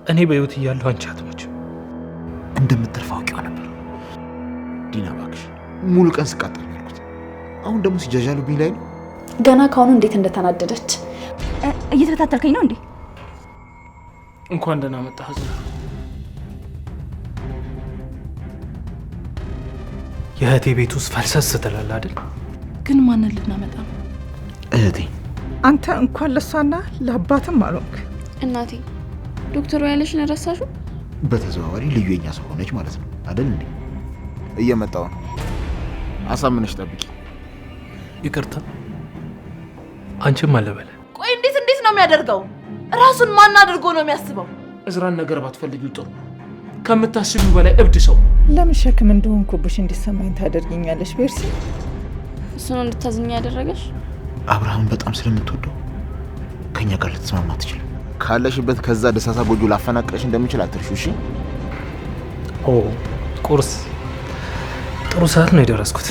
እኔ በህይወት እያለሁ አንቺ አትሞችም። እንደምትርፍ አውቄው ነበር። ዲና እባክሽ ሙሉ ቀን ስቃጠል ያልኩት አሁን ደግሞ ሲጃጃሉብኝ ላይ ነው። ገና ካሁኑ እንዴት እንደተናደደች። እየተከታተልከኝ ነው እንዴ? እንኳን ደህና መጣህ ዝና። የእህቴ ቤት ውስጥ ፈልሰስ ትላለህ አይደል? ግን ማንን ልናመጣ ነው? እህቴ አንተ እንኳን ለሷና ለአባትም አልሆንክ። እናቴ ዶክተሩ ያለሽን ረሳሹ? በተዘዋዋሪ ልዩ የኛ ሰው ሆነች ማለት ነው አይደል እንዴ? እየመጣው ነው። አሳምነሽ ጠብቂ። ይቅርታ አንቺም አለበለ። ቆይ እንዴት ነው የሚያደርገው? ራሱን ማን አድርጎ ነው የሚያስበው? እዝራን ነገር ባትፈልጊው ጥሩ። ከምታስቢው በላይ እብድ ሰው። ለምን ሸክም እንደሆንኩብሽ እንዲሰማኝ ታደርጊኛለሽ ቤርሲ? እሱ ነው እንድታዝኝ ያደረገሽ? አብርሃም በጣም ስለምትወደው ከኛ ጋር ልትስማማ ትችል። ካለሽበት ከዛ ደሳሳ ጎጆ ላፈናቅለሽ እንደምችል አትርሹ እሺ? ኦ ቁርስ ጥሩ ሰዓት ነው የደረስኩት።